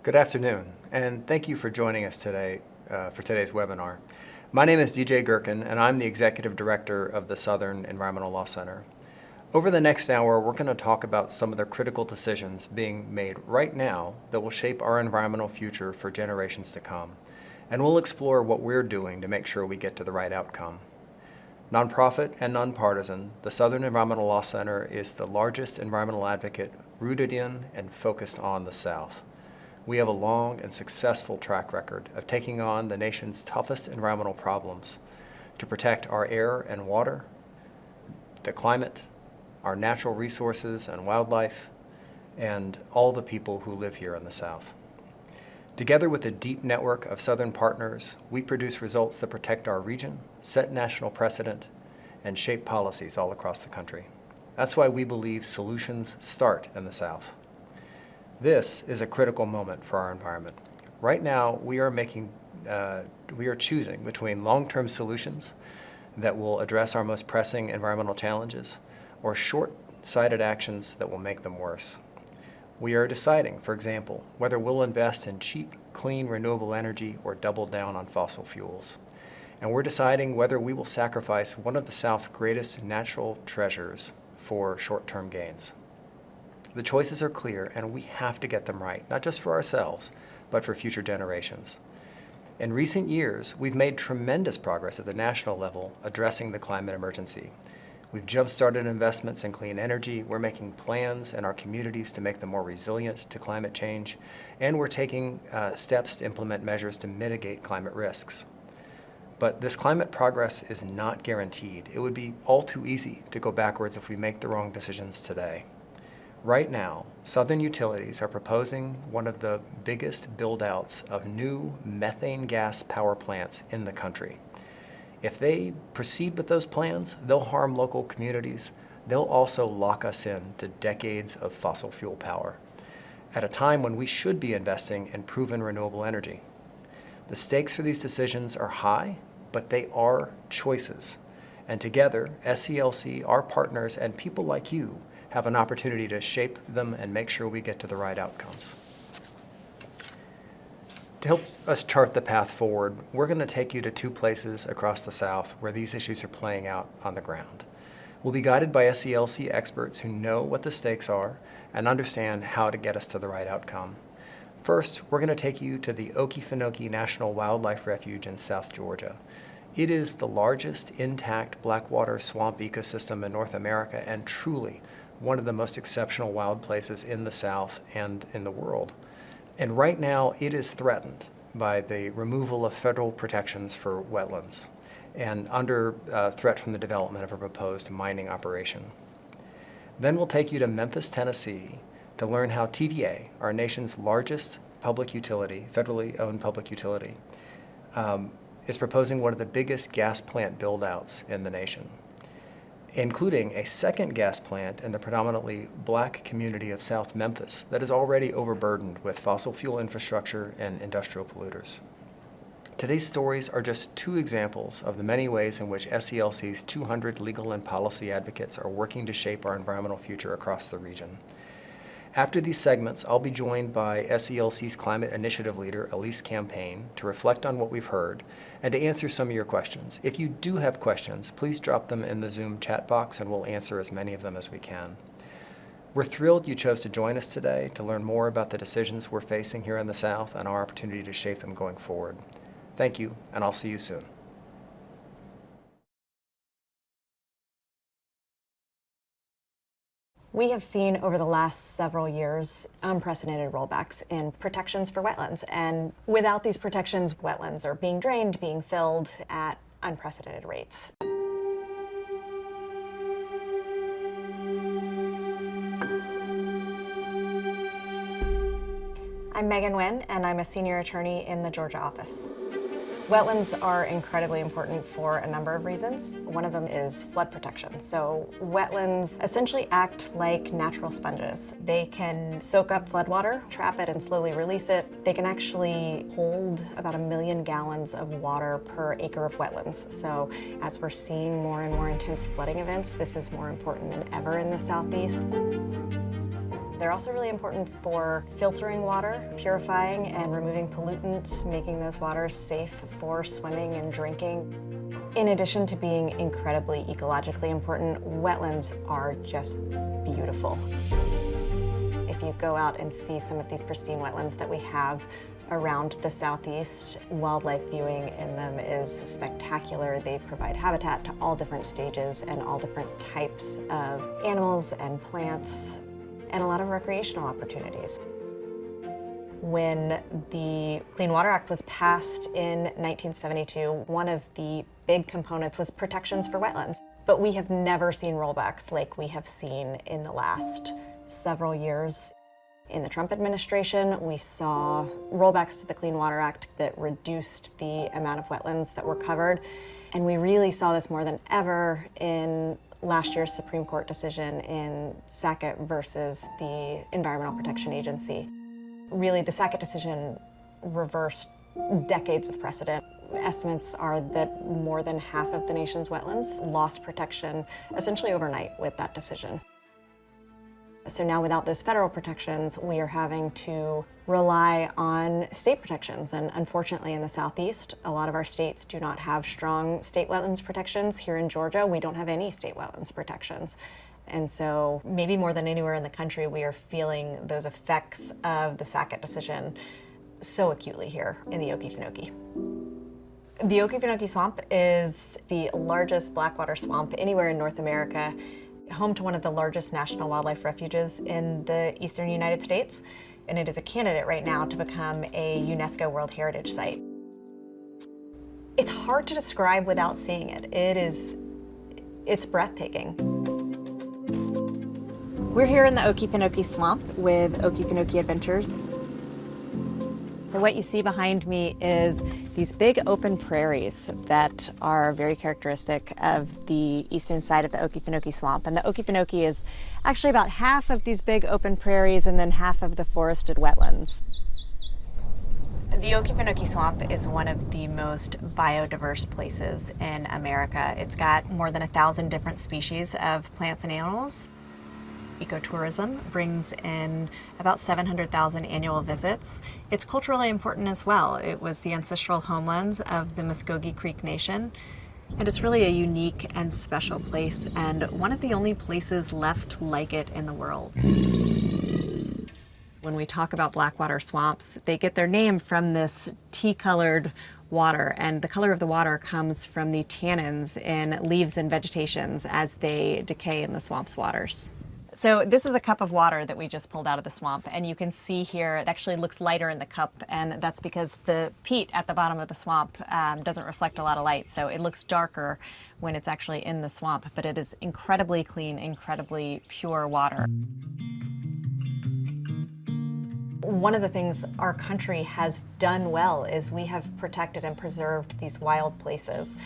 Good afternoon, and thank you for joining us today for today's webinar. My name is DJ Gherkin, and I'm the Executive Director of the Southern Environmental Law Center. Over the next hour, we're going to talk about some of the critical decisions being made right now that will shape our environmental future for generations to come. And we'll explore what we're doing to make sure we get to the right outcome. Nonprofit and nonpartisan, the Southern Environmental Law Center is the largest environmental advocate rooted in and focused on the South. We have a long and successful track record of taking on the nation's toughest environmental problems to protect our air and water, the climate, our natural resources and wildlife, and all the people who live here in the South. Together with a deep network of Southern partners, we produce results that protect our region, set national precedent, and shape policies all across the country. That's why we believe solutions start in the South. This is a critical moment for our environment. Right now, we are choosing between long-term solutions that will address our most pressing environmental challenges or short-sighted actions that will make them worse. We are deciding, for example, whether we'll invest in cheap, clean, renewable energy or double down on fossil fuels. And we're deciding whether we will sacrifice one of the South's greatest natural treasures for short-term gains. The choices are clear, and we have to get them right, not just for ourselves, but for future generations. In recent years, we've made tremendous progress at the national level addressing the climate emergency. We've jump-started investments in clean energy, we're making plans in our communities to make them more resilient to climate change, and we're taking steps to implement measures to mitigate climate risks. But this climate progress is not guaranteed. It would be all too easy to go backwards if we make the wrong decisions today. Right now, Southern utilities are proposing one of the biggest build-outs of new methane gas power plants in the country. If they proceed with those plans, they'll harm local communities. They'll also lock us in to decades of fossil fuel power at a time when we should be investing in proven renewable energy. The stakes for these decisions are high, but they are choices. And together, SCLC, our partners, and people like you have an opportunity to shape them and make sure we get to the right outcomes. To help us chart the path forward, we're going to take you to two places across the South where these issues are playing out on the ground. We'll be guided by SCLC experts who know what the stakes are and understand how to get us to the right outcome. First, we're going to take you to the Okefenokee National Wildlife Refuge in South Georgia. It is the largest intact blackwater swamp ecosystem in North America and truly one of the most exceptional wild places in the South and in the world. And right now, it is threatened by the removal of federal protections for wetlands and under threat from the development of a proposed mining operation. Then we'll take you to Memphis, Tennessee, to learn how TVA, our nation's largest public utility, federally owned public utility, is proposing one of the biggest gas plant build-outs in the nation, including a second gas plant in the predominantly black community of South Memphis that is already overburdened with fossil fuel infrastructure and industrial polluters. Today's stories are just two examples of the many ways in which SCLC's 200 legal and policy advocates are working to shape our environmental future across the region. After these segments, I'll be joined by SCLC's Climate Initiative Leader, Elise Campaign, to reflect on what we've heard and to answer some of your questions. If you do have questions, please drop them in the Zoom chat box and we'll answer as many of them as we can. We're thrilled you chose to join us today to learn more about the decisions we're facing here in the South and our opportunity to shape them going forward. Thank you, and I'll see you soon. We have seen over the last several years unprecedented rollbacks in protections for wetlands. And without these protections, wetlands are being drained, being filled at unprecedented rates. I'm Megan Nguyen, and I'm a senior attorney in the Georgia office. Wetlands are incredibly important for a number of reasons. One of them is flood protection. So wetlands essentially act like natural sponges. They can soak up floodwater, trap it, and slowly release it. They can actually hold about 1 million gallons of water per acre of wetlands. So as we're seeing more and more intense flooding events, this is more important than ever in the Southeast. They're also really important for filtering water, purifying and removing pollutants, making those waters safe for swimming and drinking. In addition to being incredibly ecologically important, wetlands are just beautiful. If you go out and see some of these pristine wetlands that we have around the Southeast, wildlife viewing in them is spectacular. They provide habitat to all different stages and all different types of animals and plants, and a lot of recreational opportunities. When the Clean Water Act was passed in 1972, one of the big components was protections for wetlands. But we have never seen rollbacks like we have seen in the last several years. In the Trump administration, we saw rollbacks to the Clean Water Act that reduced the amount of wetlands that were covered. And we really saw this more than ever in last year's Supreme Court decision in Sackett versus the Environmental Protection Agency. Really, the Sackett decision reversed decades of precedent. Estimates are that more than half of the nation's wetlands lost protection essentially overnight with that decision. So now without those federal protections, we are having to rely on state protections. And unfortunately in the Southeast, a lot of our states do not have strong state wetlands protections. Here in Georgia, we don't have any state wetlands protections. And so maybe more than anywhere in the country, we are feeling those effects of the Sackett decision so acutely here in the Okefenokee. The Okefenokee Swamp is the largest blackwater swamp anywhere in North America, home to one of the largest national wildlife refuges in the eastern United States, and it is a candidate right now to become a UNESCO World Heritage Site. It's hard to describe without seeing it. It's breathtaking. We're here in the Okefenokee Swamp with Okefenokee Adventures. So what you see behind me is these big open prairies that are very characteristic of the eastern side of the Okefenokee Swamp. And the Okefenokee is actually about half of these big open prairies and then half of the forested wetlands. The Okefenokee Swamp is one of the most biodiverse places in America. It's got more than 1,000 different species of plants and animals. Ecotourism brings in about 700,000 annual visits. It's culturally important as well. It was the ancestral homelands of the Muskogee Creek Nation, and it's really a unique and special place, and one of the only places left like it in the world. When we talk about blackwater swamps, they get their name from this tea-colored water, and the color of the water comes from the tannins in leaves and vegetations as they decay in the swamp's waters. So this is a cup of water that we just pulled out of the swamp, and you can see here it actually looks lighter in the cup, and that's because the peat at the bottom of the swamp doesn't reflect a lot of light, so it looks darker when it's actually in the swamp, but it is incredibly clean, incredibly pure water. One of the things our country has done well is we have protected and preserved these wild places.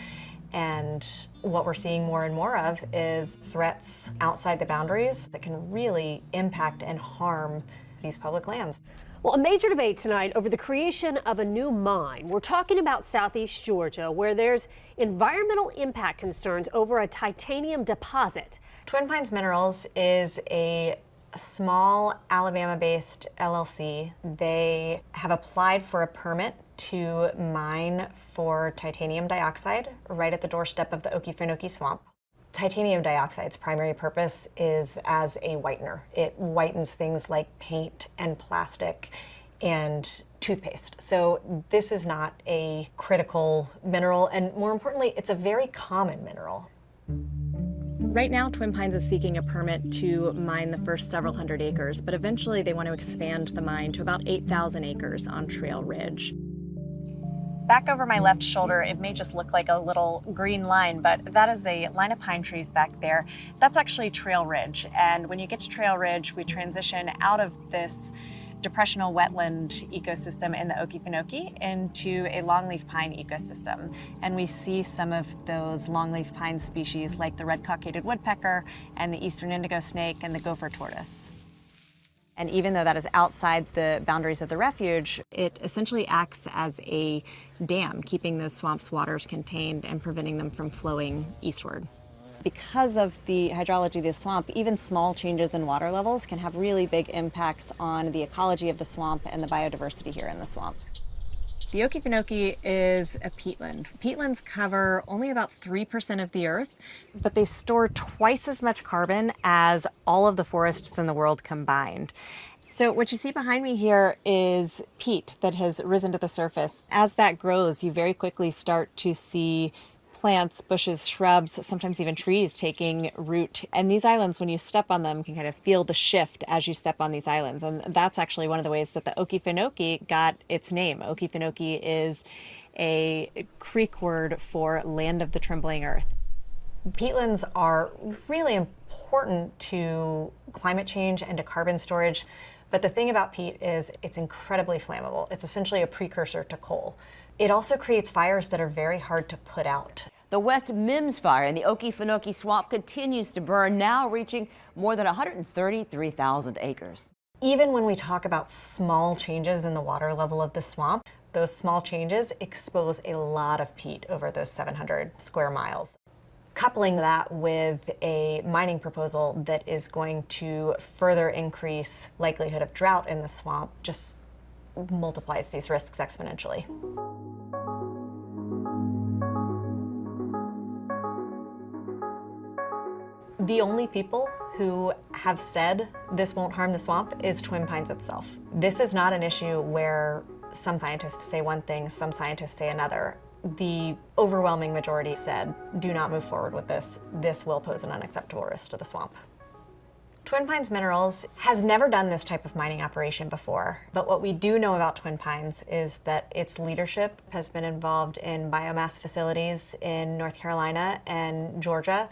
And what we're seeing more and more of is threats outside the boundaries that can really impact and harm these public lands. Well, a major debate tonight over the creation of a new mine. We're talking about Southeast Georgia, where there's environmental impact concerns over a titanium deposit. Twin Pines Minerals is a small Alabama-based LLC. They have applied for a permit to mine for titanium dioxide right at the doorstep of the Okefenokee Swamp. Titanium dioxide's primary purpose is as a whitener. It whitens things like paint and plastic and toothpaste. So this is not a critical mineral, and more importantly, it's a very common mineral. Right now, Twin Pines is seeking a permit to mine the first several hundred acres, but eventually they want to expand the mine to about 8,000 acres on Trail Ridge. Back over my left shoulder, it may just look like a little green line, but that is a line of pine trees back there. That's actually Trail Ridge, and when you get to Trail Ridge, we transition out of this depressional wetland ecosystem in the Okefenokee into a longleaf pine ecosystem. And we see some of those longleaf pine species like the red-cockaded woodpecker and the eastern indigo snake and the gopher tortoise. And even though that is outside the boundaries of the refuge, it essentially acts as a dam, keeping those swamps' waters contained and preventing them from flowing eastward. Because of the hydrology of the swamp, even small changes in water levels can have really big impacts on the ecology of the swamp and the biodiversity here in the swamp. The Okefenokee is a peatland. Peatlands cover only about 3% of the earth, but they store twice as much carbon as all of the forests in the world combined. So what you see behind me here is peat that has risen to the surface. As that grows, you very quickly start to see plants, bushes, shrubs, sometimes even trees taking root. And these islands, when you step on them, can kind of feel the shift as you step on these islands. And that's actually one of the ways that the Okefenokee got its name. Okefenokee is a Creek word for land of the trembling earth. Peatlands are really important to climate change and to carbon storage. But the thing about peat is it's incredibly flammable. It's essentially a precursor to coal. It also creates fires that are very hard to put out. The West Mims fire in the Okefenokee swamp continues to burn, now reaching more than 133,000 acres. Even when we talk about small changes in the water level of the swamp, those small changes expose a lot of peat over those 700 square miles. Coupling that with a mining proposal that is going to further increase likelihood of drought in the swamp just multiplies these risks exponentially. The only people who have said this won't harm the swamp is Twin Pines itself. This is not an issue where some scientists say one thing, some scientists say another. The overwhelming majority said, do not move forward with this. This will pose an unacceptable risk to the swamp. Twin Pines Minerals has never done this type of mining operation before, but what we do know about Twin Pines is that its leadership has been involved in biomass facilities in North Carolina and Georgia,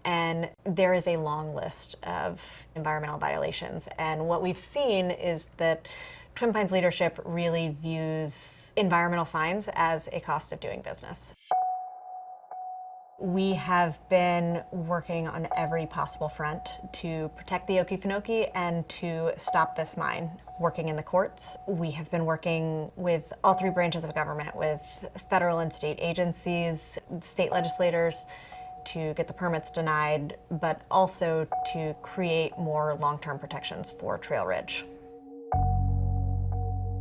and there is a long list of environmental violations. And what we've seen is that Twin Pines leadership really views environmental fines as a cost of doing business. We have been working on every possible front to protect the Okefenokee and to stop this mine. Working in the courts, we have been working with all three branches of government, with federal and state agencies, state legislators, to get the permits denied, but also to create more long-term protections for Trail Ridge.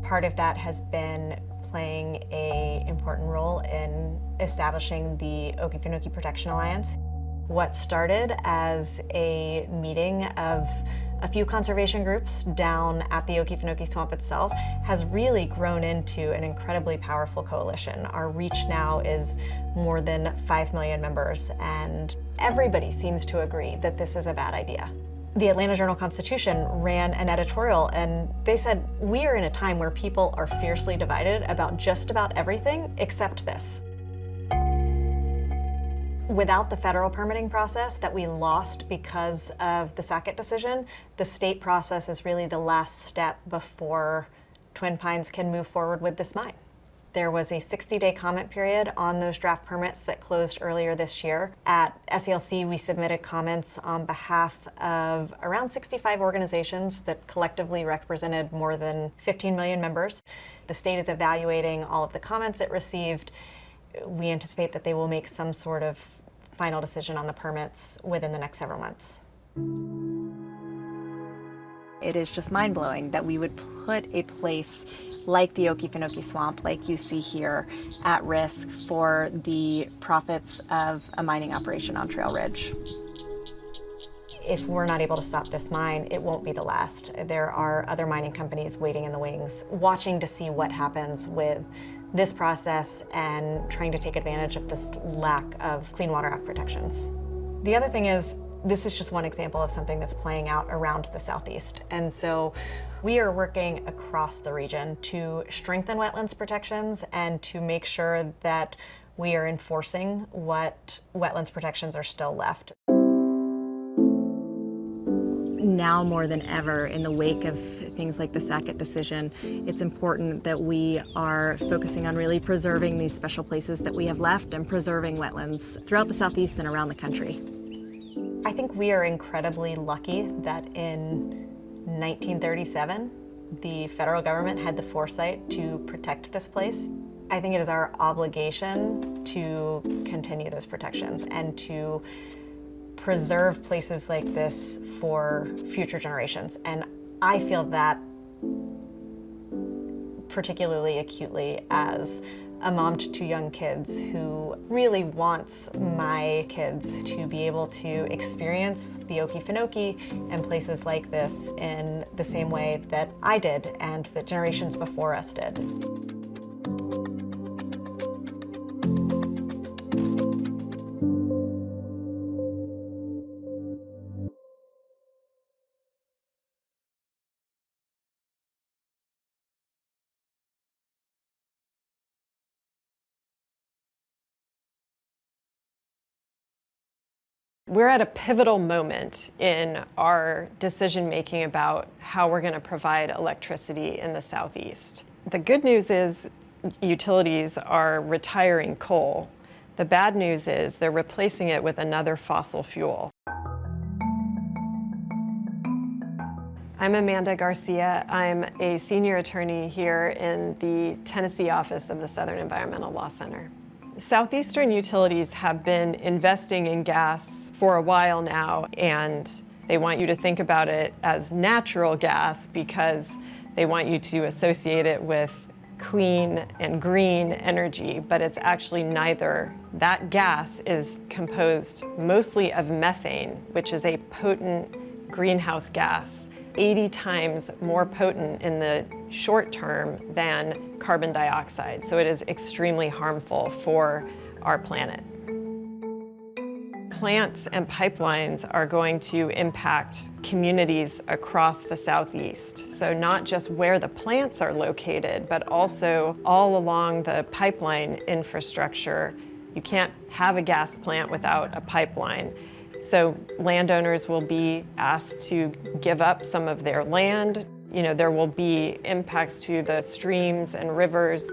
Part of that has been playing an important role in establishing the Okefenokee Protection Alliance. What started as a meeting of a few conservation groups down at the Okefenokee Swamp itself has really grown into an incredibly powerful coalition. Our reach now is more than 5 million members, and everybody seems to agree that this is a bad idea. The Atlanta Journal-Constitution ran an editorial, and they said, we are in a time where people are fiercely divided about just about everything except this. Without the federal permitting process that we lost because of the Sackett decision, the state process is really the last step before Twin Pines can move forward with this mine. There was a 60-day comment period on those draft permits that closed earlier this year. At SELC, we submitted comments on behalf of around 65 organizations that collectively represented more than 15 million members. The state is evaluating all of the comments it received. We anticipate that they will make some sort of final decision on the permits within the next several months. It is just mind-blowing that we would put a place like the Okefenokee Swamp, like you see here, at risk for the profits of a mining operation on Trail Ridge. If we're not able to stop this mine, it won't be the last. There are other mining companies waiting in the wings, watching to see what happens with this process and trying to take advantage of this lack of Clean Water Act protections. The other thing is, this is just one example of something that's playing out around the Southeast. And so we are working across the region to strengthen wetlands protections and to make sure that we are enforcing what wetlands protections are still left. now more than ever, in the wake of things like the Sackett decision, it's important that we are focusing on really preserving these special places that we have left and preserving wetlands throughout the Southeast and around the country. I think we are incredibly lucky that in 1937, the federal government had the foresight to protect this place. I think it is our obligation to continue those protections and to preserve places like this for future generations. And I feel that particularly acutely as a mom to 2 young kids who really wants my kids to be able to experience the Okefenokee and places like this in the same way that I did and that generations before us did. We're at a pivotal moment in our decision-making about how we're going to provide electricity in the Southeast. The good news is utilities are retiring coal. The bad news is they're replacing it with another fossil fuel. I'm Amanda Garcia. I'm a senior attorney here in the Tennessee office of the Southern Environmental Law Center. Southeastern utilities have been investing in gas for a while now, and they want you to think about it as natural gas because they want you to associate it with clean and green energy, but it's actually neither. That gas is composed mostly of methane, which is a potent greenhouse gas, 80 times more potent in the short term than carbon dioxide. So it is extremely harmful for our planet. Plants and pipelines are going to impact communities across the Southeast. So not just where the plants are located, but also all along the pipeline infrastructure. You can't have a gas plant without a pipeline. So landowners will be asked to give up some of their land. You know, there will be impacts to the streams and rivers.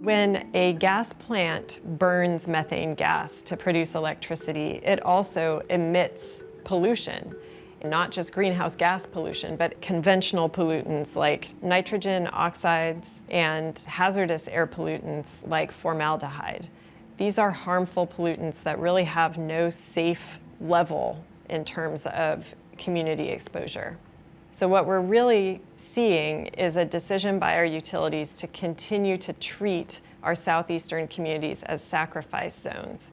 When a gas plant burns methane gas to produce electricity, it also emits pollution, not just greenhouse gas pollution, but conventional pollutants like nitrogen oxides and hazardous air pollutants like formaldehyde. These are harmful pollutants that really have no safe level in terms of community exposure. So what we're really seeing is a decision by our utilities to continue to treat our southeastern communities as sacrifice zones.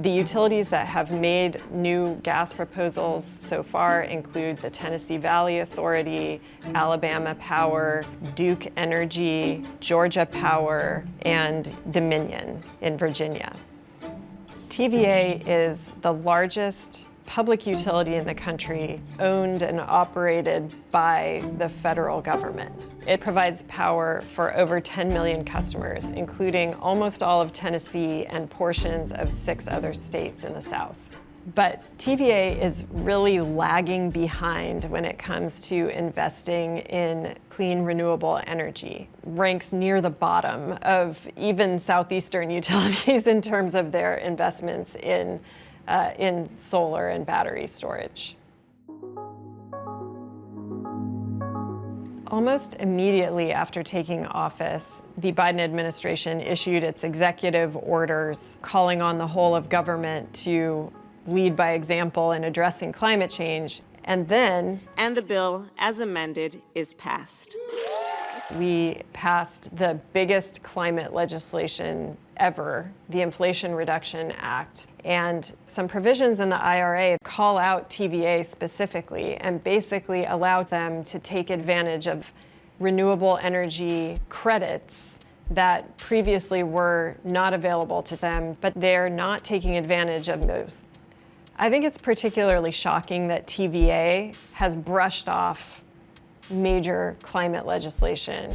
The utilities that have made new gas proposals so far include the Tennessee Valley Authority, Alabama Power, Duke Energy, Georgia Power, and Dominion in Virginia. TVA is the largest public utility in the country, owned and operated by the federal government. It provides power for over 10 million customers, including almost all of Tennessee and portions of 6 other states in the South. But TVA is really lagging behind when it comes to investing in clean, renewable energy. Ranks near the bottom of even southeastern utilities in terms of their investments in solar and battery storage. Almost immediately after taking office, the Biden administration issued its executive orders calling on the whole of government to lead by example in addressing climate change. And the bill, as amended, is passed. We passed the biggest climate legislation ever, the Inflation Reduction Act. And some provisions in the IRA call out TVA specifically and basically allow them to take advantage of renewable energy credits that previously were not available to them, but they're not taking advantage of those. I think it's particularly shocking that TVA has brushed off major climate legislation.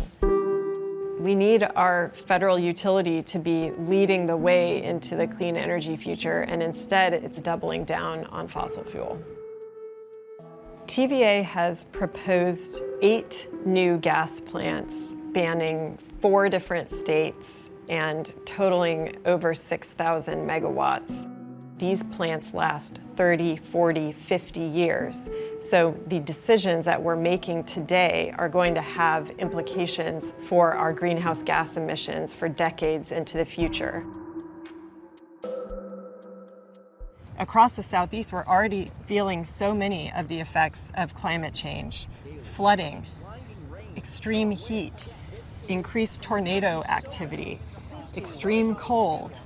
We need our federal utility to be leading the way into the clean energy future, and instead it's doubling down on fossil fuel. TVA has proposed 8 new gas plants spanning 4 different states and totaling over 6,000 megawatts. These plants last 30, 40, 50 years. So the decisions that we're making today are going to have implications for our greenhouse gas emissions for decades into the future. Across the Southeast, we're already feeling so many of the effects of climate change: flooding, extreme heat, increased tornado activity, extreme cold.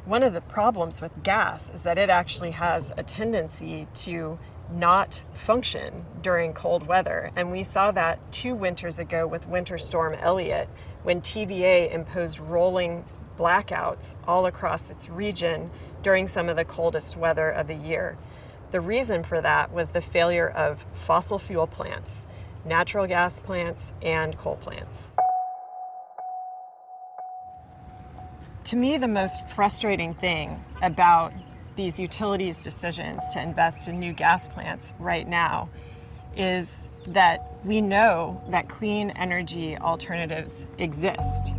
One of the problems with gas is that it actually has a tendency to not function during cold weather. And we saw that 2 winters ago with Winter Storm Elliott, when TVA imposed rolling blackouts all across its region during some of the coldest weather of the year. The reason for that was the failure of fossil fuel plants, natural gas plants, and coal plants. To me, the most frustrating thing about these utilities' decisions to invest in new gas plants right now is that we know that clean energy alternatives exist.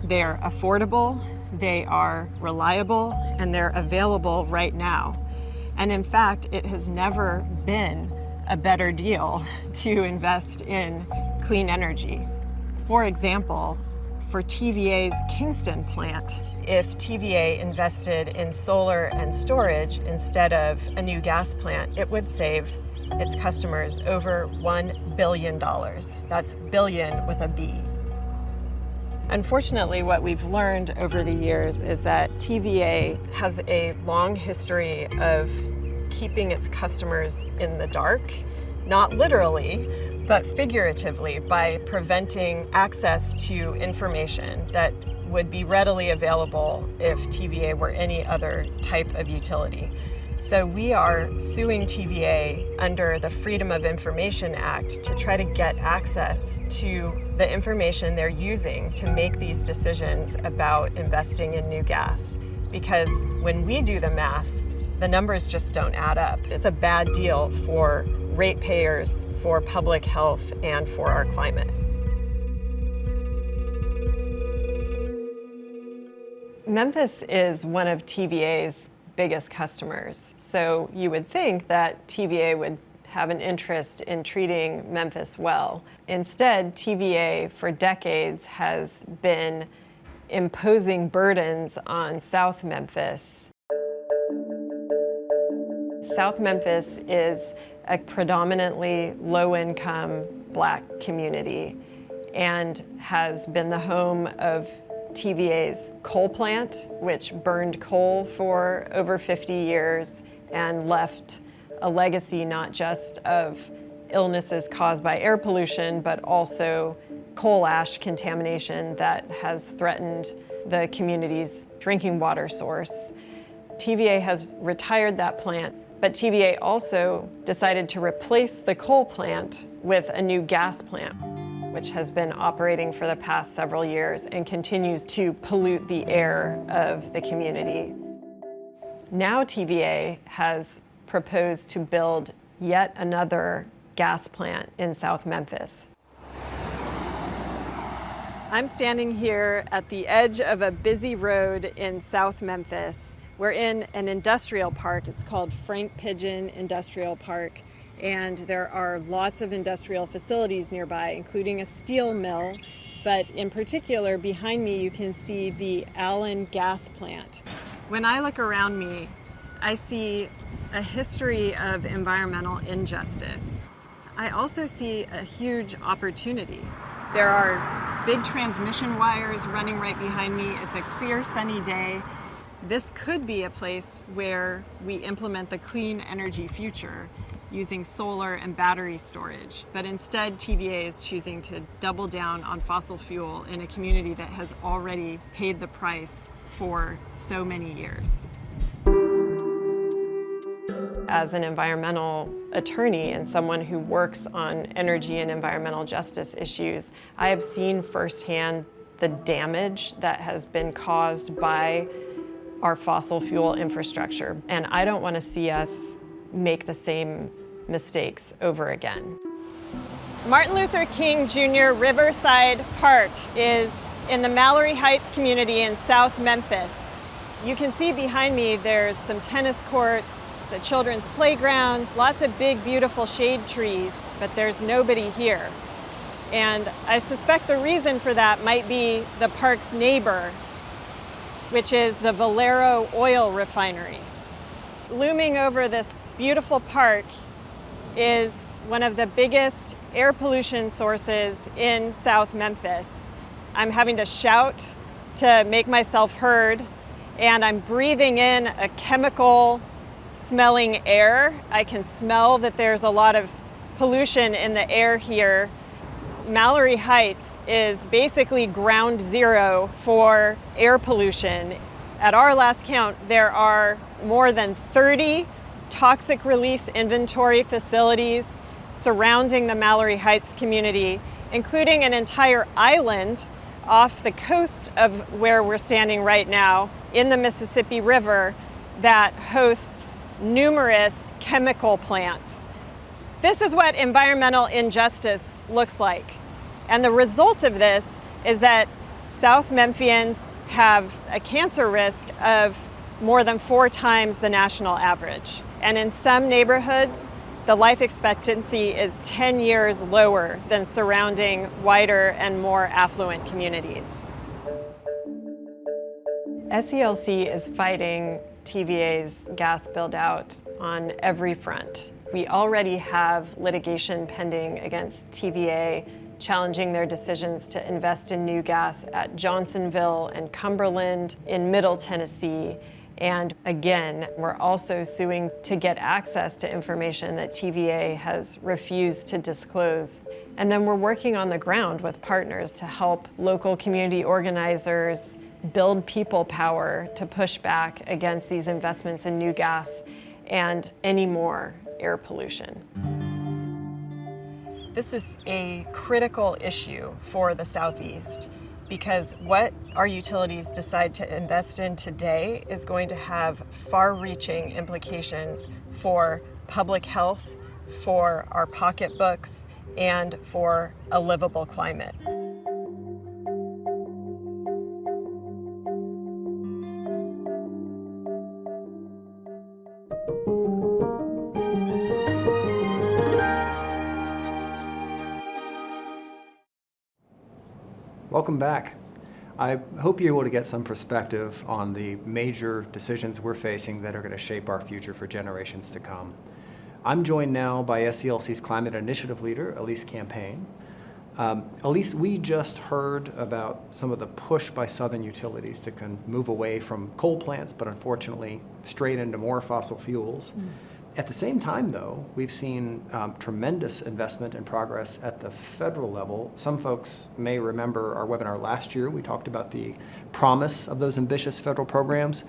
They're affordable, they are reliable, and they're available right now. And in fact, it has never been a better deal to invest in clean energy. For example, for TVA's Kingston plant, if TVA invested in solar and storage instead of a new gas plant, it would save its customers over $1 billion. That's billion with a B. Unfortunately, what we've learned over the years is that TVA has a long history of keeping its customers in the dark, not literally, but figuratively, by preventing access to information that would be readily available if TVA were any other type of utility. So we are suing TVA under the Freedom of Information Act to try to get access to the information they're using to make these decisions about investing in new gas. Because when we do the math, the numbers just don't add up. It's a bad deal for ratepayers, for public health, and for our climate. Memphis is one of TVA's biggest customers, so you would think that TVA would have an interest in treating Memphis well. Instead, TVA for decades has been imposing burdens on South Memphis. South Memphis is a predominantly low-income Black community and has been the home of TVA's coal plant, which burned coal for over 50 years and left a legacy not just of illnesses caused by air pollution, but also coal ash contamination that has threatened the community's drinking water source. TVA has retired that plant, but TVA also decided to replace the coal plant with a new gas plant, which has been operating for the past several years and continues to pollute the air of the community. Now TVA has proposed to build yet another gas plant in South Memphis. I'm standing here at the edge of a busy road in South Memphis. We're in an industrial park. It's called Frank Pigeon Industrial Park. And there are lots of industrial facilities nearby, including a steel mill. But in particular, behind me, you can see the Allen gas plant. When I look around me, I see a history of environmental injustice. I also see a huge opportunity. There are big transmission wires running right behind me. It's a clear, sunny day. This could be a place where we implement the clean energy future using solar and battery storage. But instead, TVA is choosing to double down on fossil fuel in a community that has already paid the price for so many years. As an environmental attorney and someone who works on energy and environmental justice issues, I have seen firsthand the damage that has been caused by our fossil fuel infrastructure. And I don't want to see us make the same mistakes over again. Martin Luther King Jr. Riverside Park is in the Mallory Heights community in South Memphis. You can see behind me there's some tennis courts, it's a children's playground, lots of big, beautiful shade trees, but there's nobody here. And I suspect the reason for that might be the park's neighbor, which is the Valero oil refinery. Looming over this beautiful park is one of the biggest air pollution sources in South Memphis. I'm having to shout to make myself heard, and I'm breathing in a chemical smelling air. I can smell that there's a lot of pollution in the air here. Mallory Heights is basically ground zero for air pollution. At our last count, there are more than 30 toxic release inventory facilities surrounding the Mallory Heights community, including an entire island off the coast of where we're standing right now in the Mississippi River that hosts numerous chemical plants. This is what environmental injustice looks like. And the result of this is that South Memphians have a cancer risk of more than 4 times the national average. And in some neighborhoods, the life expectancy is 10 years lower than surrounding wider and more affluent communities. SELC is fighting TVA's gas build-out on every front. We already have litigation pending against TVA challenging their decisions to invest in new gas at Johnsonville and Cumberland in Middle Tennessee. And again, we're also suing to get access to information that TVA has refused to disclose. And then we're working on the ground with partners to help local community organizers build people power to push back against these investments in new gas and any more air pollution. This is a critical issue for the Southeast, because what our utilities decide to invest in today is going to have far-reaching implications for public health, for our pocketbooks, and for a livable climate. Welcome back. I hope you're able to get some perspective on the major decisions we're facing that are going to shape our future for generations to come. I'm joined now by SELC's Climate Initiative Leader, Elise Campaign. Elise, we just heard about some of the push by Southern utilities to move away from coal plants, but unfortunately straight into more fossil fuels. At the same time, though, we've seen tremendous investment and progress at the federal level. Some folks may remember our webinar last year. We talked about the promise of those ambitious federal programs.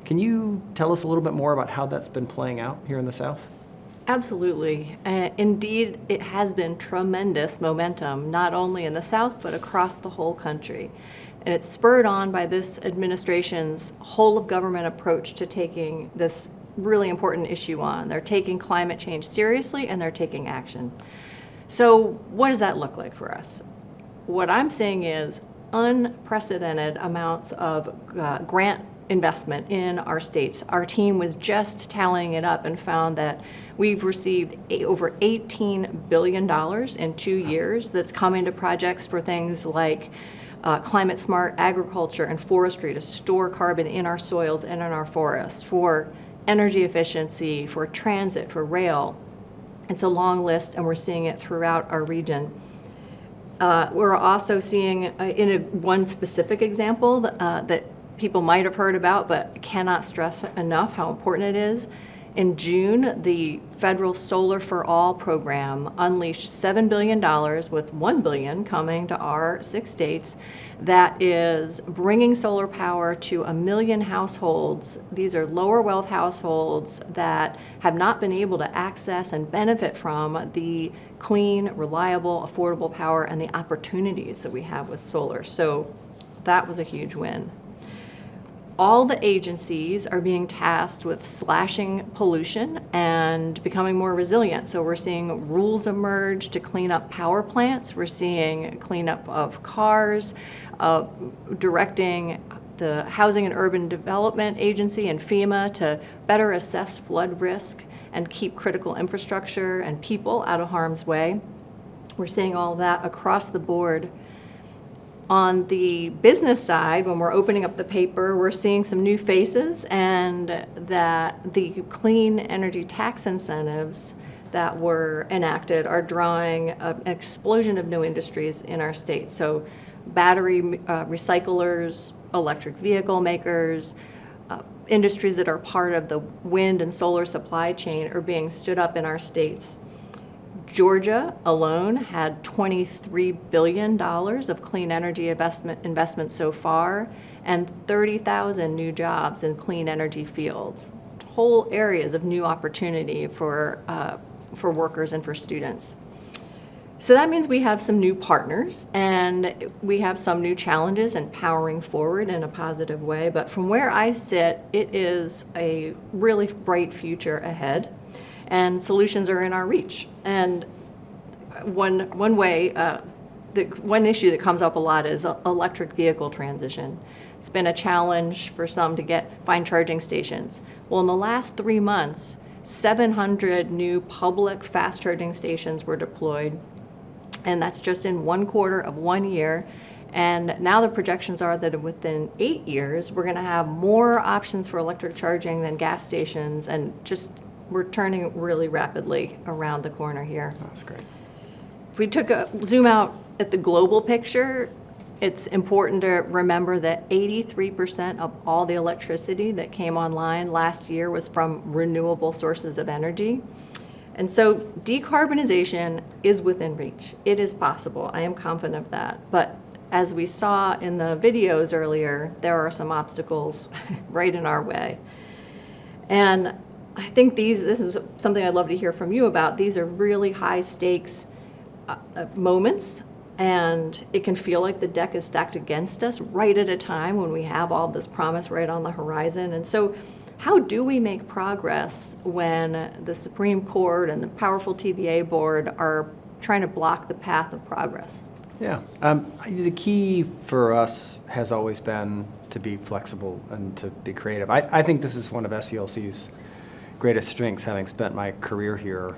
Can you tell us a little bit more about how that's been playing out here in the South? Absolutely. Indeed, it has been tremendous momentum, not only in the South, but across the whole country. And it's spurred on by this administration's whole of government approach to taking this really important issue on. They're taking climate change seriously and they're taking action. So what does that look like for us? What I'm seeing is unprecedented amounts of grant investment in our states. Our team was just tallying it up and found that we've received over $18 billion in 2 years that's coming to projects for things like climate smart agriculture and forestry to store carbon in our soils and in our forests, for energy efficiency, for transit, for rail. It's a long list, and we're seeing it throughout our region. We're also seeing, one specific example that people might have heard about, but cannot stress enough how important it is. In June, the federal Solar for All program unleashed $7 billion, with $1 billion coming to our 6 states, that is bringing solar power to 1 million households. These are lower wealth households that have not been able to access and benefit from the clean, reliable, affordable power and the opportunities that we have with solar. So That was a huge win. All the agencies are being tasked with slashing pollution and becoming more resilient. So we're seeing rules emerge to clean up power plants. We're seeing cleanup of cars, directing the Housing and Urban Development Agency and FEMA to better assess flood risk and keep critical infrastructure and people out of harm's way. We're seeing all that across the board. On the business side, when we're opening up the paper, we're seeing some new faces, and that the clean energy tax incentives that were enacted are drawing an explosion of new industries in our state. So battery recyclers, electric vehicle makers, industries that are part of the wind and solar supply chain are being stood up in our states. Georgia alone had $23 billion of clean energy investment so far, and 30,000 new jobs in clean energy fields. Whole areas of new opportunity for workers and for students. So that means we have some new partners, and we have some new challenges and powering forward in a positive way. But from where I sit, it is a really bright future ahead, and solutions are in our reach. And one issue that comes up a lot is electric vehicle transition. It's been a challenge for some to find charging stations. Well, in the last 3 months, 700 new public fast charging stations were deployed, and that's just in 1/4 of 1 year. And now the projections are that within 8 years, we're going to have more options for electric charging than gas stations, and we're turning really rapidly around the corner here. That's great. If we took a zoom out at the global picture, it's important to remember that 83% of all the electricity that came online last year was from renewable sources of energy. And so decarbonization is within reach. It is possible. I am confident of that. But as we saw in the videos earlier, there are some obstacles right in our way. And I think this is something I'd love to hear from you about. These are really high stakes moments, and it can feel like the deck is stacked against us right at a time when we have all this promise right on the horizon. And so how do we make progress when the Supreme Court and the powerful TVA board are trying to block the path of progress? Yeah, the key for us has always been to be flexible and to be creative. I think this is one of SCLC's greatest strengths, having spent my career here.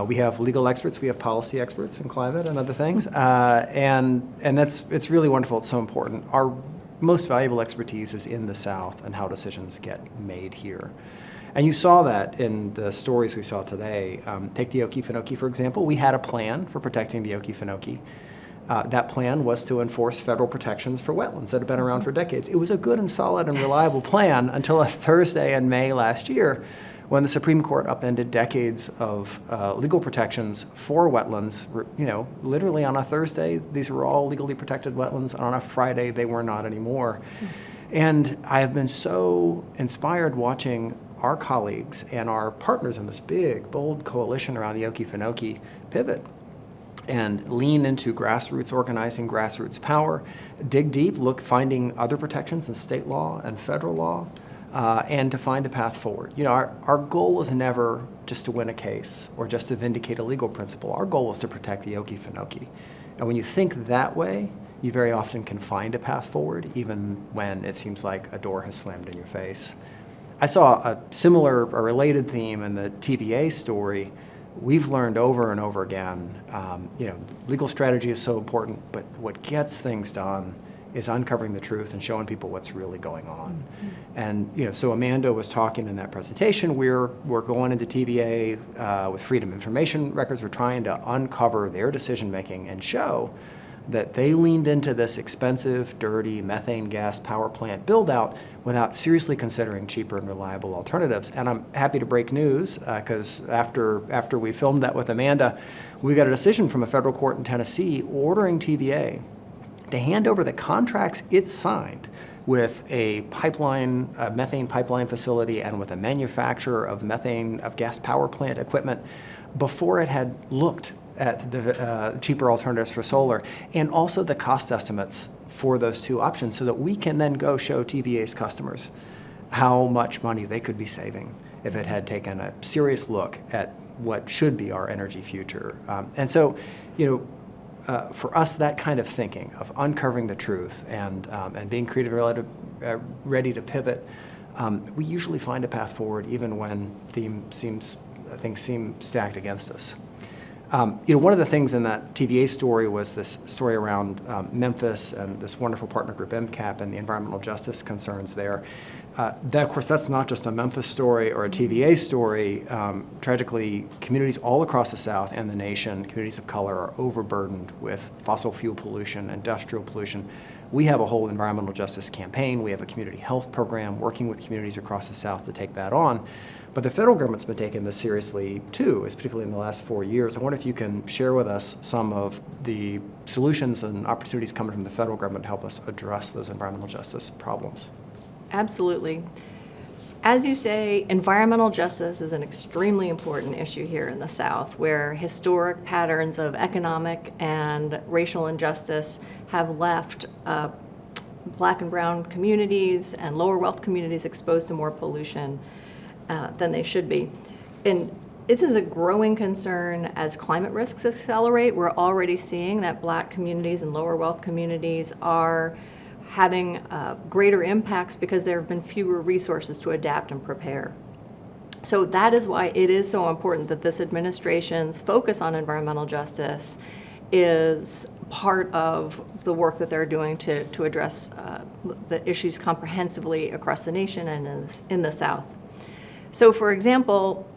We have legal experts, we have policy experts in climate and other things, and it's really wonderful. It's so important. Our most valuable expertise is in the South and how decisions get made here. And you saw that in the stories we saw today. Take the Okefenokee, for example. We had a plan for protecting the Okefenokee. That plan was to enforce federal protections for wetlands that have been around for decades. It was a good and solid and reliable plan until a Thursday in May last year, when the Supreme Court upended decades of legal protections for wetlands. Literally on a Thursday, these were all legally protected wetlands, and on a Friday, they were not anymore. And I have been so inspired watching our colleagues and our partners in this big, bold coalition around the Okefenokee pivot and lean into grassroots organizing, grassroots power, dig deep, finding other protections in state law and federal law, and to find a path forward. Our goal was never just to win a case or just to vindicate a legal principle. Our goal was to protect the Okefenokee. And when you think that way, you very often can find a path forward, even when it seems like a door has slammed in your face. I saw a related theme in the TVA story. We've learned over and over again, legal strategy is so important, but what gets things done is uncovering the truth and showing people what's really going on. Mm-hmm. And so Amanda was talking in that presentation. We're going into TVA with Freedom of Information records. We're trying to uncover their decision making and show that they leaned into this expensive, dirty methane gas power plant build out without seriously considering cheaper and reliable alternatives. And I'm happy to break news, because after we filmed that with Amanda, we got a decision from a federal court in Tennessee ordering TVA to hand over the contracts it signed with a methane pipeline facility and with a manufacturer of gas power plant equipment before it had looked at the cheaper alternatives for solar, and also the cost estimates for those two options so that we can then go show TVA's customers how much money they could be saving if it had taken a serious look at what should be our energy future. And so, for us, that kind of thinking of uncovering the truth and being creative, ready to pivot, we usually find a path forward even when things seem stacked against us. One of the things in that TVA story was this story around Memphis and this wonderful partner group, MCAP, and the environmental justice concerns there. Of course, that's not just a Memphis story or a TVA story. Tragically, communities all across the South and the nation, communities of color, are overburdened with fossil fuel pollution, industrial pollution. We have a whole environmental justice campaign. We have a community health program working with communities across the South to take that on. But the federal government's been taking this seriously too, particularly in the last 4 years. I wonder if you can share with us some of the solutions and opportunities coming from the federal government to help us address those environmental justice problems. Absolutely. As you say, environmental justice is an extremely important issue here in the South, where historic patterns of economic and racial injustice have left Black and brown communities and lower wealth communities exposed to more pollution than they should be. And this is a growing concern as climate risks accelerate. We're already seeing that Black communities and lower wealth communities are having greater impacts because there have been fewer resources to adapt and prepare. So that is why it is so important that this administration's focus on environmental justice is part of the work that they're doing to address the issues comprehensively across the nation and in the South. So for example,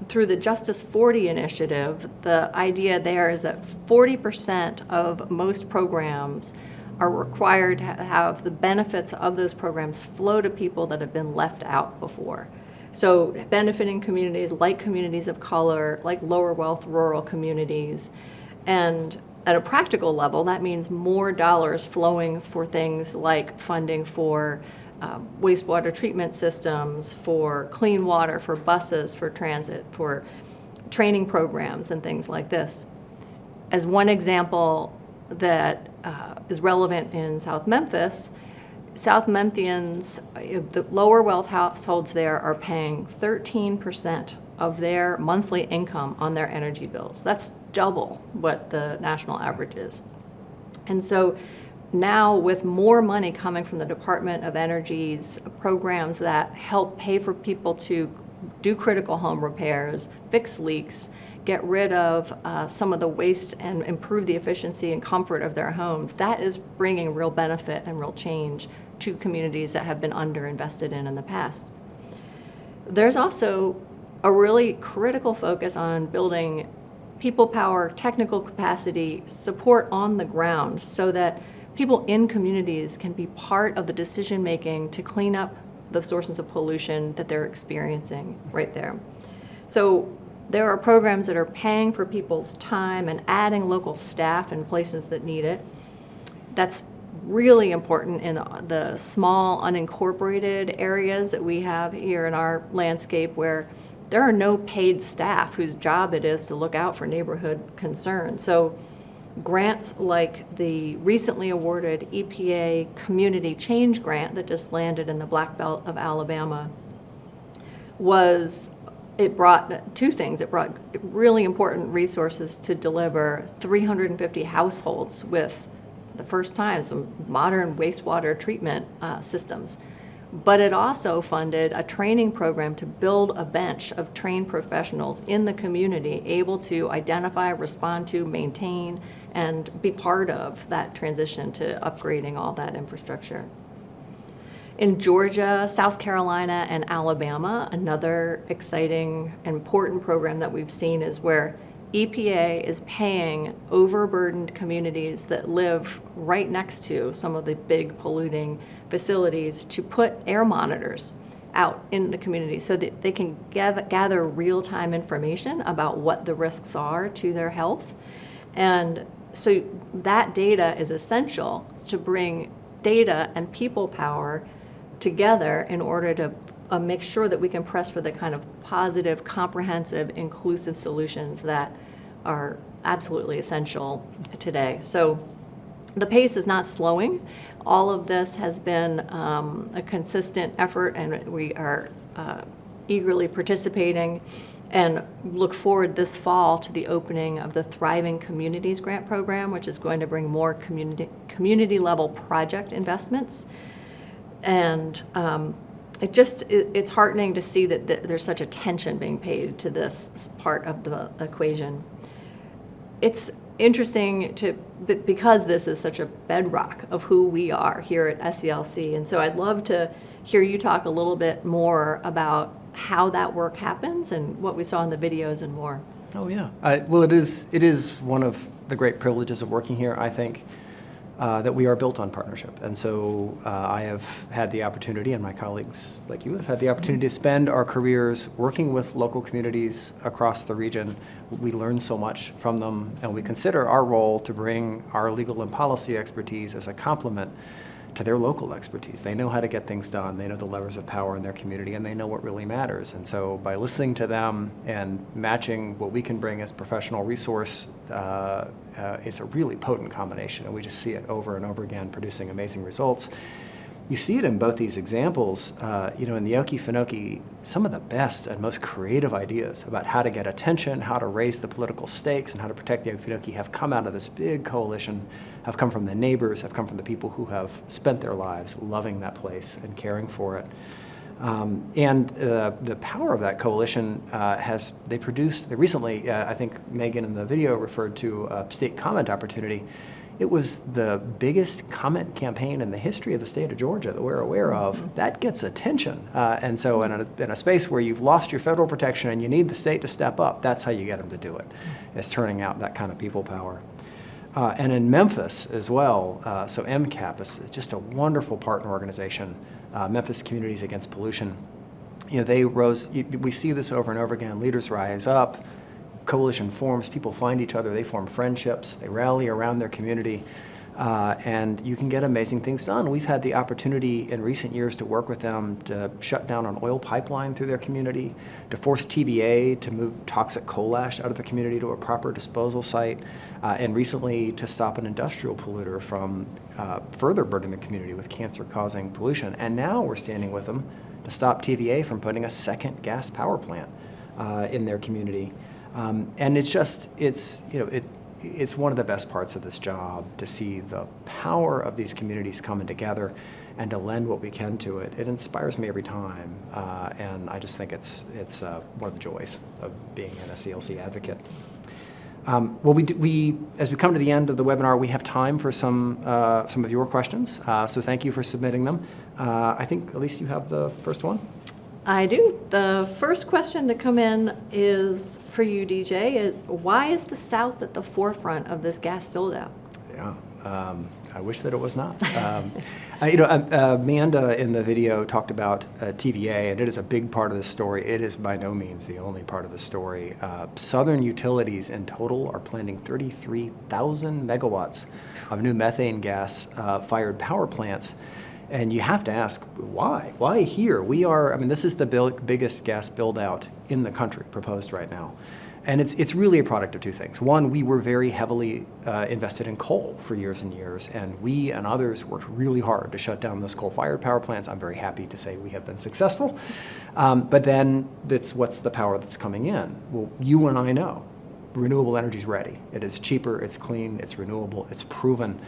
through the Justice 40 initiative, the idea there is that 40% of most programs are required to have the benefits of those programs flow to people that have been left out before. So benefiting communities like communities of color, like lower wealth rural communities. And at a practical level, that means more dollars flowing for things like funding for wastewater treatment systems, for clean water, for buses, for transit, for training programs and things like this. As one example that is relevant in South Memphis, South Memphians, the lower wealth households there are paying 13% of their monthly income on their energy bills. That's double what the national average is. And so now, with more money coming from the Department of Energy's programs that help pay for people to do critical home repairs, fix leaks, get rid of some of the waste and improve the efficiency and comfort of their homes, that is bringing real benefit and real change to communities that have been underinvested in the past. There's also a really critical focus on building people power, technical capacity, support on the ground so that people in communities can be part of the decision making to clean up the sources of pollution that they're experiencing right there. So there are programs that are paying for people's time and adding local staff in places that need it. That's really important in the small unincorporated areas that we have here in our landscape where there are no paid staff whose job it is to look out for neighborhood concerns. So grants like the recently awarded EPA Community Change Grant that just landed in the Black Belt of Alabama it brought two things. It brought really important resources to deliver 350 households with, the first time, some modern wastewater treatment systems. But it also funded a training program to build a bench of trained professionals in the community able to identify, respond to, maintain, and be part of that transition to upgrading all that infrastructure. In Georgia, South Carolina, and Alabama, another exciting and important program that we've seen is where EPA is paying overburdened communities that live right next to some of the big polluting facilities to put air monitors out in the community so that they can gather real-time information about what the risks are to their health. And so that data is essential to bring data and people power together in order to make sure that we can press for the kind of positive, comprehensive, inclusive solutions that are absolutely essential today. So the pace is not slowing. All of this has been a consistent effort, and we are eagerly participating and look forward this fall to the opening of the Thriving Communities Grant Program, which is going to bring more community level project investments. And it's heartening to see that there's such attention being paid to this part of the equation. It's interesting because this is such a bedrock of who we are here at SCLC. And so I'd love to hear you talk a little bit more about how that work happens and what we saw in the videos and more. Oh yeah. Well, it is one of the great privileges of working here, I think, that we are built on partnership. And so I have had the opportunity, and my colleagues like you have had the opportunity to spend our careers working with local communities across the region. We learn so much from them, and we consider our role to bring our legal and policy expertise as a complement to their local expertise. They know how to get things done. They know the levers of power in their community, and they know what really matters. And so by listening to them and matching what we can bring as professional resource, it's a really potent combination, and we just see it over and over again producing amazing results. You see it in both these examples. In the Okefenokee, some of the best and most creative ideas about how to get attention, how to raise the political stakes, and how to protect the Okefenokee have come out of this big coalition, have come from the neighbors, have come from the people who have spent their lives loving that place and caring for it. And the power of that coalition they recently, I think Megan in the video referred to a state comment opportunity. It was the biggest comment campaign in the history of the state of Georgia that we're aware of. That gets attention. And so in a space where you've lost your federal protection and you need the state to step up, that's how you get them to do it, is turning out that kind of people power. And in Memphis as well, so MCAP is just a wonderful partner organization, Memphis Communities Against Pollution. We see this over and over again. Leaders rise up, coalition forms, people find each other, they form friendships, they rally around their community, and you can get amazing things done. We've had the opportunity in recent years to work with them to shut down an oil pipeline through their community, to force TVA to move toxic coal ash out of the community to a proper disposal site, and recently to stop an industrial polluter from further burdening the community with cancer-causing pollution. And now we're standing with them to stop TVA from putting a second gas power plant in their community. And it's one of the best parts of this job to see the power of these communities coming together and to lend what we can to it. It inspires me every time, and I just think it's one of the joys of being an SCLC advocate. Well, as we come to the end of the webinar, we have time for some of your questions. So thank you for submitting them. I think, Elise, you have the first one. I do. The first question to come in is for you, DJ. Why is the South at the forefront of this gas build-out? Yeah, I wish that it was not. Amanda in the video talked about TVA, and it is a big part of the story. It is by no means the only part of the story. Southern utilities in total are planning 33,000 megawatts of new methane gas-fired power plants. And you have to ask, why? Why here? This is the biggest gas build-out in the country proposed right now. And it's really a product of two things. One, we were very heavily invested in coal for years and years, and we and others worked really hard to shut down those coal-fired power plants. I'm very happy to say we have been successful. But then what's the power that's coming in? Well, you and I know renewable energy is ready. It is cheaper, it's clean, it's renewable, it's proven.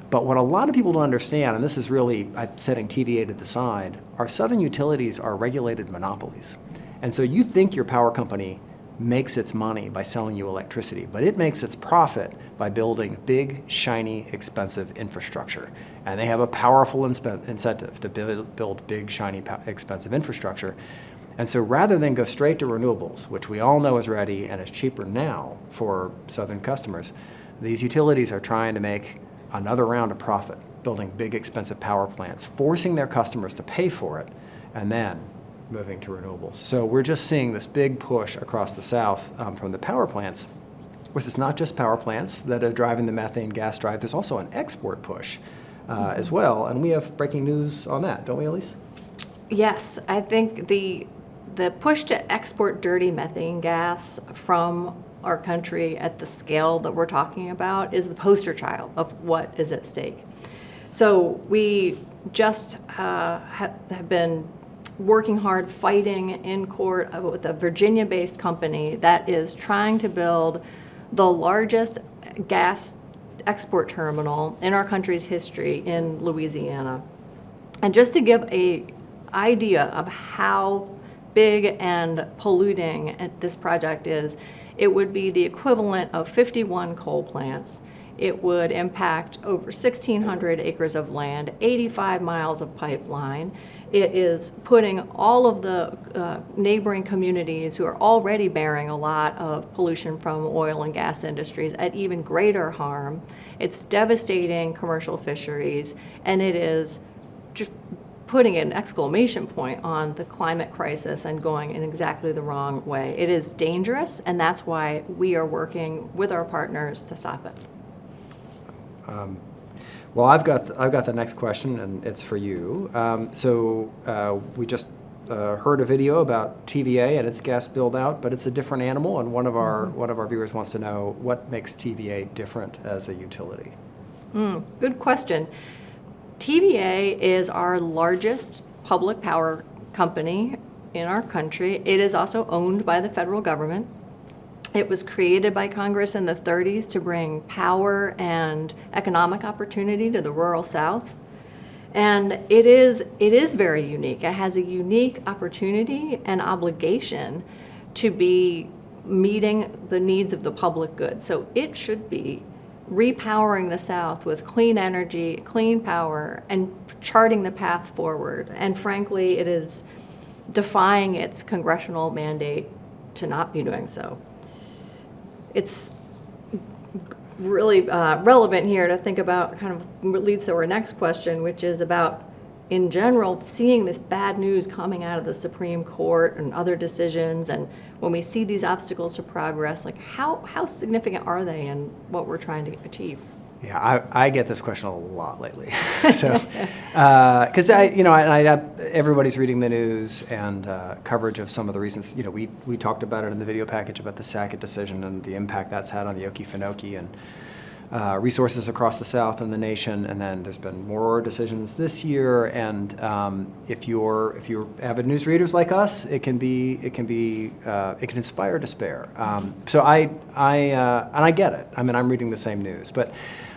But what a lot of people don't understand, and this is really setting TVA to the side, our southern utilities are regulated monopolies. And so you think your power company makes its money by selling you electricity, but it makes its profit by building big, shiny, expensive infrastructure. And they have a powerful incentive to build big, shiny, expensive infrastructure. And so rather than go straight to renewables, which we all know is ready and is cheaper now for southern customers, these utilities are trying to make another round of profit, building big, expensive power plants, forcing their customers to pay for it, and then moving to renewables. So we're just seeing this big push across the South from the power plants. Of course, it's not just power plants that are driving the methane gas drive. There's also an export push as well, and we have breaking news on that, don't we, Elise? Yes, I think the push to export dirty methane gas from our country at the scale that we're talking about is the poster child of what is at stake. So we just have been working hard, fighting in court with a Virginia-based company that is trying to build the largest gas export terminal in our country's history in Louisiana. And just to give an idea of how big and polluting this project is, it would be the equivalent of 51 coal plants. It would impact over 1,600 acres of land, 85 miles of pipeline. It is putting all of the neighboring communities who are already bearing a lot of pollution from oil and gas industries at even greater harm. It's devastating commercial fisheries, and it is just putting an exclamation point on the climate crisis and going in exactly the wrong way. It is dangerous, and that's why we are working with our partners to stop it. Well, I've got the next question, and it's for you. We just heard a video about TVA and its gas build out, but it's a different animal, and one of our viewers wants to know what makes TVA different as a utility. Good question. TVA is our largest public power company in our country. It is also owned by the federal government. It was created by Congress in the 30s to bring power and economic opportunity to the rural South. And it is very unique. It has a unique opportunity and obligation to be meeting the needs of the public good. So it should be repowering the South with clean energy, clean power, and charting the path forward. And frankly, it is defying its congressional mandate to not be doing so. It's really relevant here to think about kind of what leads to our next question, which is about, in general, seeing this bad news coming out of the Supreme Court and other decisions, and when we see these obstacles to progress, like how significant are they in what we're trying to achieve? Yeah, I get this question a lot lately. So, because everybody's reading the news and coverage of some of the recent. We talked about it in the video package about the Sackett decision and the impact that's had on the Okefenokee and resources across the South and the nation. And then there's been more decisions this year. And if you're avid news readers like us, it can inspire despair. So I get it. I mean, I'm reading the same news, but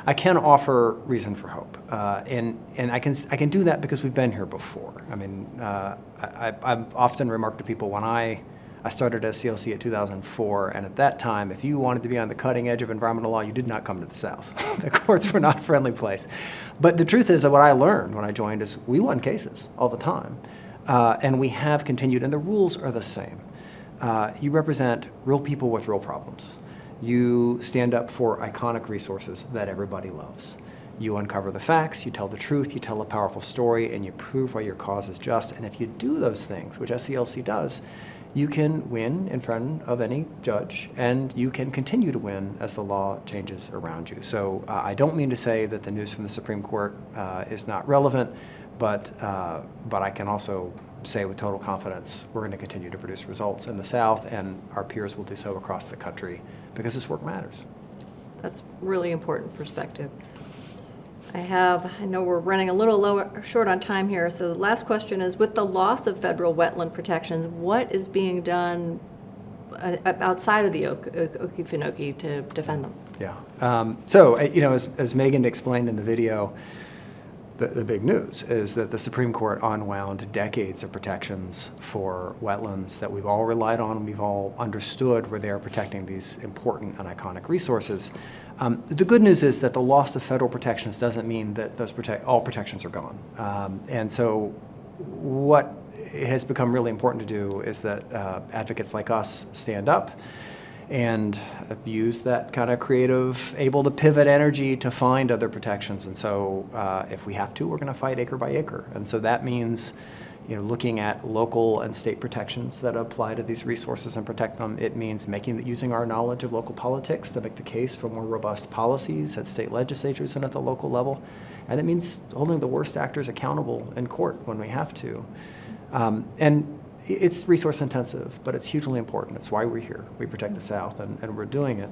I can offer reason for hope, and I can do that because we've been here before. I mean, I've often remarked to people when I started as CLC at 2004, and at that time, if you wanted to be on the cutting edge of environmental law, you did not come to the South. The courts were not a friendly place. But the truth is that what I learned when I joined is we won cases all the time, and we have continued, and the rules are the same. You represent real people with real problems. You stand up for iconic resources that everybody loves. You uncover the facts, you tell the truth, you tell a powerful story, and you prove why your cause is just. And if you do those things, which SCLC does, you can win in front of any judge, and you can continue to win as the law changes around you. So I don't mean to say that the news from the Supreme Court is not relevant, but I can also say with total confidence we're going to continue to produce results in the South, and our peers will do so across the country because this work matters. That's really important perspective. I know we're running a little short on time here, so the last question is, with the loss of federal wetland protections, what is being done outside of the Okefenokee to defend them? Yeah. As Megan explained in the video, the big news is that the Supreme Court unwound decades of protections for wetlands that we've all relied on, we've all understood were there protecting these important and iconic resources. The good news is that the loss of federal protections doesn't mean that all protections are gone. And so what has become really important to do is that advocates like us stand up and use that kind of creative, able to pivot energy to find other protections. And so if we have to, we're going to fight acre by acre. And so that means looking at local and state protections that apply to these resources and protect them. It means using our knowledge of local politics to make the case for more robust policies at state legislatures and at the local level. And it means holding the worst actors accountable in court when we have to. And it's resource intensive, but it's hugely important. It's why we're here. We protect the South, and we're doing it.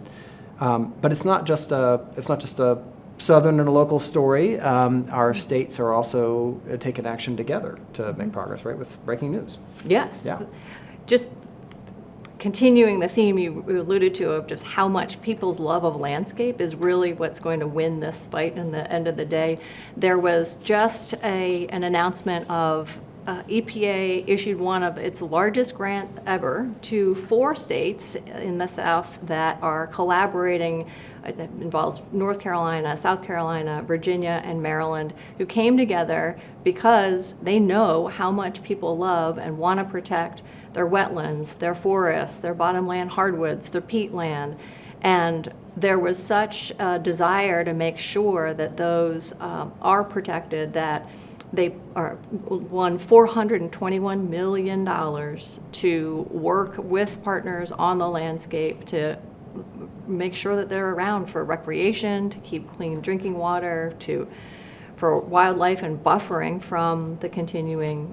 But it's not just a Southern and a local story. Our states are also taking action together to make progress, right, with breaking news. Yes. Yeah. Just continuing the theme you alluded to of just how much people's love of landscape is really what's going to win this fight in the end of the day. There was just an announcement of EPA issued one of its largest grant ever to 4 states in the South that are collaborating. That involves North Carolina, South Carolina, Virginia, and Maryland, who came together because they know how much people love and want to protect their wetlands, their forests, their bottomland hardwoods, their peatland. And there was such a desire to make sure that those are protected that they won $421 million to work with partners on the landscape to make sure that they're around for recreation, to keep clean drinking water, for wildlife and buffering from the continuing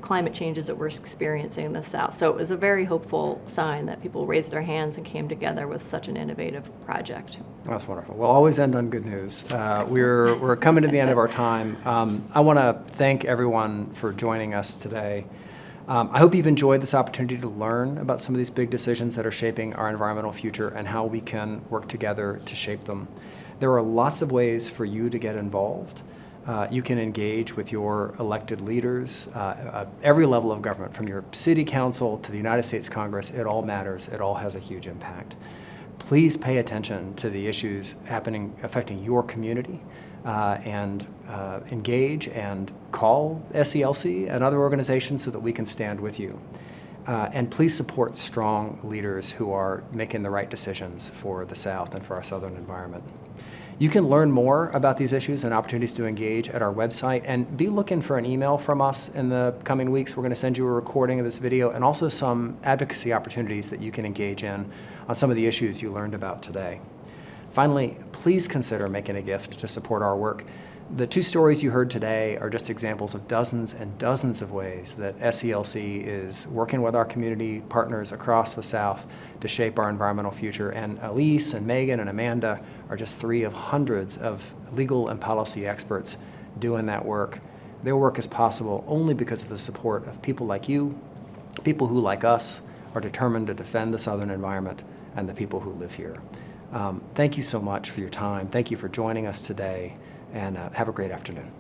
climate changes that we're experiencing in the South. So it was a very hopeful sign that people raised their hands and came together with such an innovative project. That's wonderful. We'll always end on good news. We're coming to the end of our time. I want to thank everyone for joining us today. I hope you've enjoyed this opportunity to learn about some of these big decisions that are shaping our environmental future and how we can work together to shape them. There are lots of ways for you to get involved. You can engage with your elected leaders, every level of government, from your city council to the United States Congress. It all matters. It all has a huge impact. Please pay attention to the issues affecting your community, and engage and call SELC and other organizations so that we can stand with you. And please support strong leaders who are making the right decisions for the South and for our Southern environment. You can learn more about these issues and opportunities to engage at our website, and be looking for an email from us in the coming weeks. We're going to send you a recording of this video and also some advocacy opportunities that you can engage in on some of the issues you learned about today. Finally, please consider making a gift to support our work. The 2 stories you heard today are just examples of dozens and dozens of ways that SELC is working with our community partners across the South to shape our environmental future. And Elise and Megan and Amanda are just 3 of hundreds of legal and policy experts doing that work. Their work is possible only because of the support of people like you, people who, like us, are determined to defend the Southern environment and the people who live here. Thank you so much for your time. Thank you for joining us today, and have a great afternoon.